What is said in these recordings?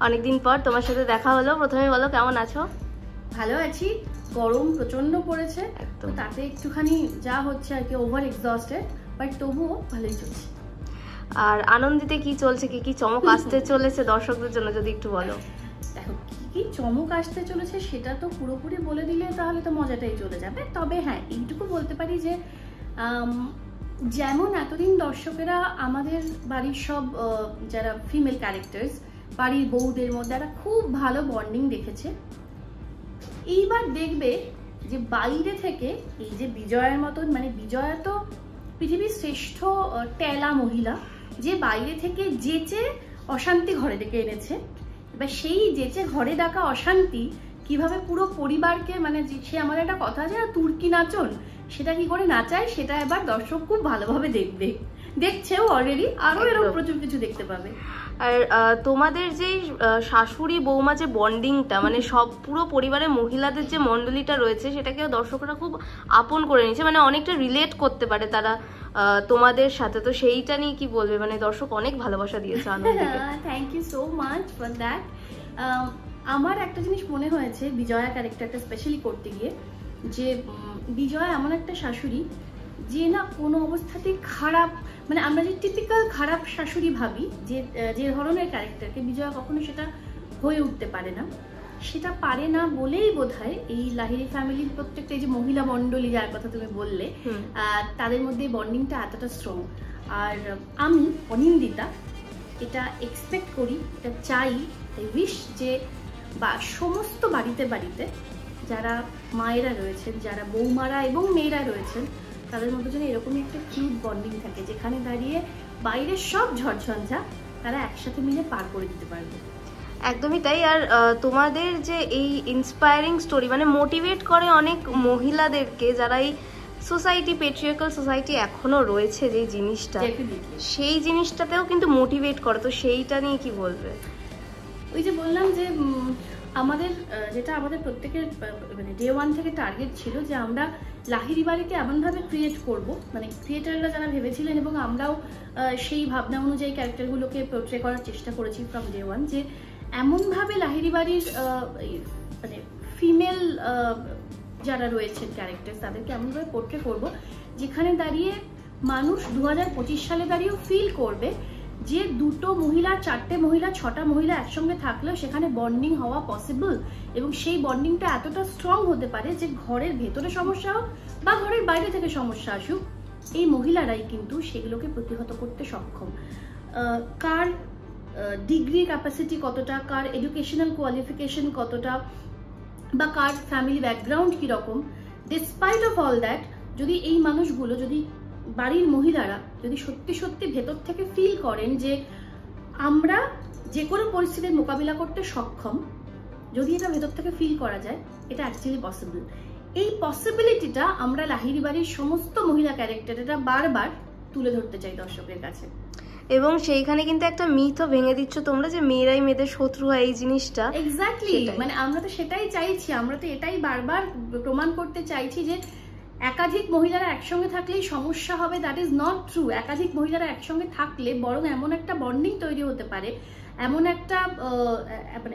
অনেকদিন পর তোমার সাথে দেখা হলো। প্রথমে বলো কেমন আছো? ভালো আছি। গরম প্রচন্ড পড়েছে, তো তাতে একটুখানি যা হচ্ছে আর কি ওভার এক্সস্টেড, বাট তবুও ভালোই চলছে। আর আনন্দিতে কি চলছে, কি কি চমক আসতে চলেছে দর্শকদের জন্য যদি একটু বলো। দেখো, কি কি চমক আসতে চলেছে সেটা তো পুরোপুরি বলে দিলে তাহলে তো মজাটাই চলে যাবে। তবে হ্যাঁ, এইটুকু বলতে পারি যে যেমন এতদিন দর্শকেরা আমাদের বাড়ির সব যারা ফিমেল ক্যারেক্টার্স, বাড়ির বউদের মধ্যে একটা খুব ভালো বন্ডিং দেখেছে, এইবার দেখবে যে বাইরে থেকে এই যে বিজয়ার মতন, মানে বিজয়া তো পৃথিবীর শ্রেষ্ঠ টেলা মহিলা, যে বাইরে থেকে যেচে অশান্তি ঘরে ডেকে এনেছে। এবার সেই যেচে ঘরে ডাকা অশান্তি কিভাবে পুরো পরিবারকে, মানে সে আমার একটা কথা আছে না, তুর্কি নাচন, সেটা কি করে নাচায় সেটা এবার দর্শক খুব ভালোভাবে দেখবে, দেখছেও অলরেডি, আরো এরকম প্রচুর কিছু দেখতে পাবে। আর তোমাদের যে শাশুড়ি বৌমা যে বন্ডিংটা, মানে সব পুরো পরিবারের মহিলাদের যে মণ্ডলীটা রয়েছে সেটাকেও দর্শকরা খুব আপন করে নিয়েছে, মানে অনেকটা রিলেট করতে পারে তারা তোমাদের সাথে। তো সেইটা নিয়ে কি বলবে, মানে দর্শক অনেক ভালোবাসা দিয়েছে আনন্দকে। Thank you so much for that. আমার একটা জিনিস মনে হয়েছে বিজয়া ক্যারেক্টারটা স্পেশালি করতে গিয়ে, যে বিজয়া এমন একটা শাশুড়ি যে না কোনো অবস্থাতেই খারাপ, মানে আমরা যে টিপিক্যাল খারাপ শাশুড়ি ভাবি, যে ধরনের ক্যারেক্টারকে, বিজয়া কখনো সেটা হয়ে উঠতে পারে না। সেটা পারে না বলেই বোধহয় এই লাহিড়ী ফ্যামিলির প্রত্যেকটা যে মহিলা মণ্ডলী যার কথা তুমি বললে, তাদের মধ্যে বন্ডিংটা এতটা স্ট্রং। আর আমি অনিন্দিতা এটা এক্সপেক্ট করি, এটা চাই, উইশ যে বা সমস্ত বাড়িতে বাড়িতে যারা মায়েরা রয়েছেন, যারা বৌমারা এবং মেয়েরা রয়েছেন, তাদের মধ্যে যেন এরকমই একটা কিউট বন্ডিং থাকে, যেখানে দাঁড়িয়ে বাইরের সব ঝড়ঝঞ্ঝা তারা একসাথে মিলে পার করে দিতে পারবে। একদমই তাই। আর তোমাদের যে এই ইন্সপায়ারিং স্টোরি, মানে মোটিভেট করে অনেক মহিলাদেরকে, যারা এই সোসাইটি, পেট্রিয়ার্কাল সোসাইটি এখনো রয়েছে যে জিনিসটা, সেই জিনিসটাতেও কিন্তু মোটিভেট করে। তো সেইটা নিয়ে কি বলবে? ওই যে বললাম যে আমাদের যেটা আমাদের প্রত্যেকের মানে ডে ওয়ান থেকে টার্গেট ছিল যে আমরা লাহিড়ী বাড়িকে এমনভাবে ক্রিয়েট করব, মানে ক্রিয়েটাররা যারা ভেবেছিলেন এবং আমরাও সেই ভাবনা অনুযায়ী ক্যারেক্টারগুলোকে পোর্ট্রে করার চেষ্টা করেছি ফ্রম ডে ওয়ান, যে এমনভাবে লাহিড়ী বাড়ির মানে ফিমেল যারা রয়েছেন ক্যারেক্টার, তাদেরকে এমনভাবে পোর্ট্রে করব যেখানে দাঁড়িয়ে মানুষ 2025 সালে দাঁড়িয়েও ফিল করবে যে দুটো মহিলা, চারটে মহিলা, ছটা মহিলা একসঙ্গে থাকলেও সেখানে বন্ডিং হওয়া পসিবল, এবং সেই বন্ডিংটা এতটা স্ট্রং হতে পারে যে ঘরের ভেতরে সমস্যা হোক বা ঘরের বাইরে থেকে সমস্যা আসুক, এই মহিলারাই কিন্তু সেগুলোকে প্রতিহত করতে সক্ষম। কার ডিগ্রি ক্যাপাসিটি কতটা, কার এডুকেশনাল কোয়ালিফিকেশন কতটা, বা কার ফ্যামিলি ব্যাকগ্রাউন্ড কীরকম, ডিসপাইট অফ অল দ্যাট, যদি এই মানুষগুলো, যদি বাড়ির মহিলারা যদি সত্যি সত্যি ভেতর থেকে ফিল করেন যে আমরা যে কোনো পরিস্থিতির মোকাবিলা করতে সক্ষম, যদি এটা ভেতর থেকে ফিল করা যায়, এটা অ্যাকচুয়ালি পসিবল। এই পসিবিলিটিটা আমরা লাহিড়ী বাড়ির সমস্ত মহিলা ক্যারেক্টারটা বারবার তুলে ধরতে চাই দর্শকের কাছে। এবং সেইখানে কিন্তু একটা মিথও ভেঙে দিচ্ছ তোমরা, যে মেয়েরাই মেয়েদের শত্রু হয়, এই জিনিসটা। এক্স্যাক্টলি, মানে আমরা তো সেটাই চাইছি, আমরা তো এটাই বারবার প্রমাণ করতে চাইছি যে একাধিক মহিলারা একসঙ্গে থাকলেই সমস্যা হবে, দ্যাট ইজ নট ট্রু। একাধিক মহিলারা একসঙ্গে থাকলে বরং এমন একটা বন্ডিং তৈরি হতে পারে, এমন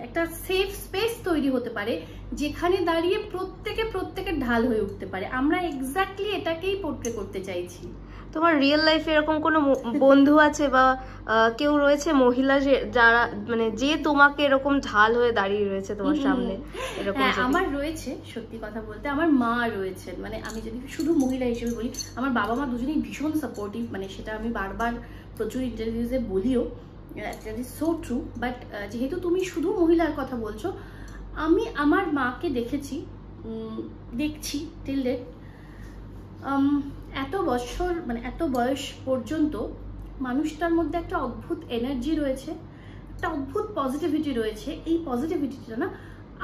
একটা সেফ স্পেস তৈরি হতে পারে যেখানে দাঁড়িয়ে প্রত্যেকের ঢাল হয়ে উঠতে পারে। আমরা এক্স্যাক্টলি এটাকেই পোর্ট্রে করতে চাইছি। তোমার রিয়েল লাইফে এরকম কোনো বন্ধু আছে বা কেউ রয়েছে মহিলা যারা, মানে যে তোমাকে এরকম ঢাল হয়ে দাঁড়িয়ে রয়েছে তোমার সামনে? হ্যাঁ, আমার রয়েছে, সত্যি কথা বলতে আমার মা রয়েছেন। মানে আমি যদি শুধু মহিলা হিসেবে বলি, আমার বাবা মা দুজনেই ভীষণ সাপোর্টিভ, মানে সেটা আমি বারবার প্রচুর ইন্টারভিউজে বলিও, that is so true. But যেহেতু তুমি শুধু মহিলার কথা বলছো, আমি আমার মাকে দেখছি টিল ডেট, এত বছর, মানে এত বয়স পর্যন্ত মানুষটার মধ্যে একটা অদ্ভুত এনার্জি রয়েছে, একটা অদ্ভুত পজিটিভিটি রয়েছে। এই পজিটিভিটিটা না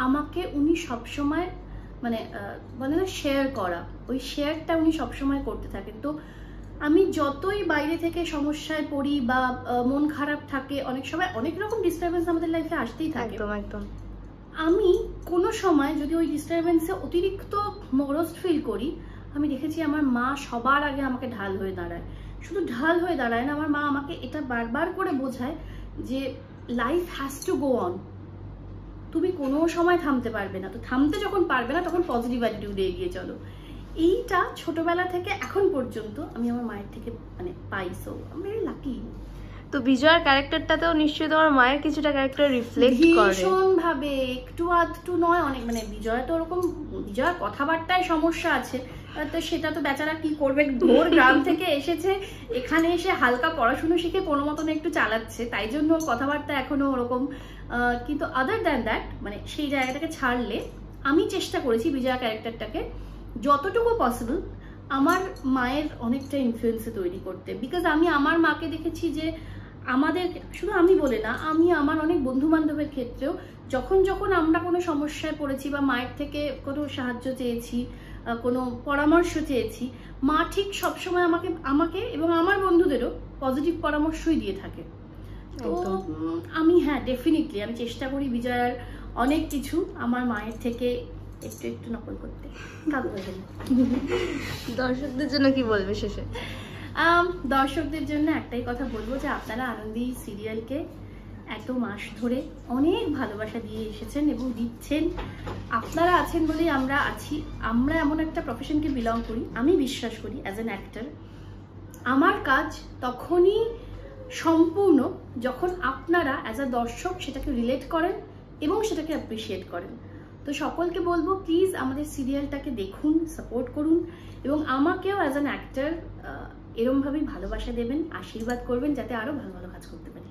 আমাকে উনি সবসময়, মানে বলে না শেয়ার করা, ওই শেয়ারটা উনি সবসময় করতে থাকেন। তো আমি যতই বাইরে থেকে সমস্যায় পড়ি বা মন খারাপ থাকে, অনেক সময় অনেক রকম ডিস্টারবেন্স আমাদের লাইফে আসতেই থাকে, একদম একদম, আমি কোনো সময় যদি ওই ডিস্টারবেন্সে অতিরিক্ত মরস্ট ফিল করি, আমি দেখেছি আমার মা সবার আগে আমাকে ঢাল হয়ে দাঁড়ায়। শুধু ঢাল হয়ে দাঁড়ায় না, আমার মা আমাকে এটা বারবার করে বোঝায় যে life has to go on, তুমি কোনো সময় থামতে পারবে না, তো থামতে যখন পারবে না তখন পজিটিভ অ্যাটিটিউডে এগিয়ে চলো। এইটা ছোটবেলা থেকে এখন পর্যন্ত আমি আমার মায়ের থেকে মানে পাই, so I am very lucky. তো বিজয়ের ক্যারেক্টারটাতেও নিশ্চয়ই তোমার মায়ের কিছুটা ক্যারেক্টার রিফ্লেক্ট করে। ভীষণ ভাবে, একটু আধটু নয়, অনেক, মানে বিজয় তো ওরকম, বিজয়ের কথাবার্তায় সমস্যা আছে, তো সেটা তো বেচারা কি করবে, ঘোর গ্রাম থেকে এসেছে, এখানে এসে হালকা পড়াশুনো শিখে কোনো মতন একটু চালাচ্ছে, তাই জন্য ওর কথাবার্তা এখনো ওরকম। কিন্তু আদার দ্যান দ্যাট, মানে সেই জায়গাটাকে ছাড়লে আমি চেষ্টা করেছি বিজয়া ক্যারেক্টারটাকে যতটুকু পসিবল আমার মায়ের অনেকটা ইনফ্লুয়েন্সে তৈরি করতে, বিকজ আমি আমার মাকে দেখেছি যে আমাদের, শুধু আমি বলে না, আমি আমার অনেক বন্ধু বান্ধবের ক্ষেত্রেও যখন যখন আমরা কোনো সমস্যায় পড়েছি বা মায়ের থেকে কোনো সাহায্য চেয়েছি, কোনো পরামর্শ চেয়েছি, মা ঠিক সবসময় আমাকে এবং আমার বন্ধুদেরও পজিটিভ পরামর্শই দিয়ে থাকে। তো আমি, হ্যাঁ, ডেফিনেটলি আমি চেষ্টা করি বিজয়ার অনেক কিছু আমার মায়ের থেকে একটু একটু নকল করতে। দর্শকদের জন্য কি বলবে শেষে? দর্শকদের জন্য একটাই কথা বলবো যে আপনারা আনন্দী সিরিয়ালকে এত মাস ধরে অনেক ভালোবাসা দিয়ে এসেছেন এবং দিচ্ছেন। আপনারা আছেন বলেই আমরা আছি। আমরা এমন একটা প্রফেশনকে বিলং করি, আমি বিশ্বাস করি অ্যাজ অ্যান অ্যাক্টর আমার কাজ তখনই সম্পূর্ণ যখন আপনারা অ্যাজ আ দর্শক সেটাকে রিলেট করেন এবং সেটাকে অ্যাপ্রিসিয়েট করেন। তো সকলকে বলবো প্লিজ আমাদের সিরিয়ালটাকে দেখুন, সাপোর্ট করুন এবং আমাকেও অ্যাজ অ্যান অ্যাক্টর এরমভাবেই ভালোবাসা দেবেন, আশীর্বাদ করবেন যাতে আরও ভালো ভালো কাজ করতে পারি।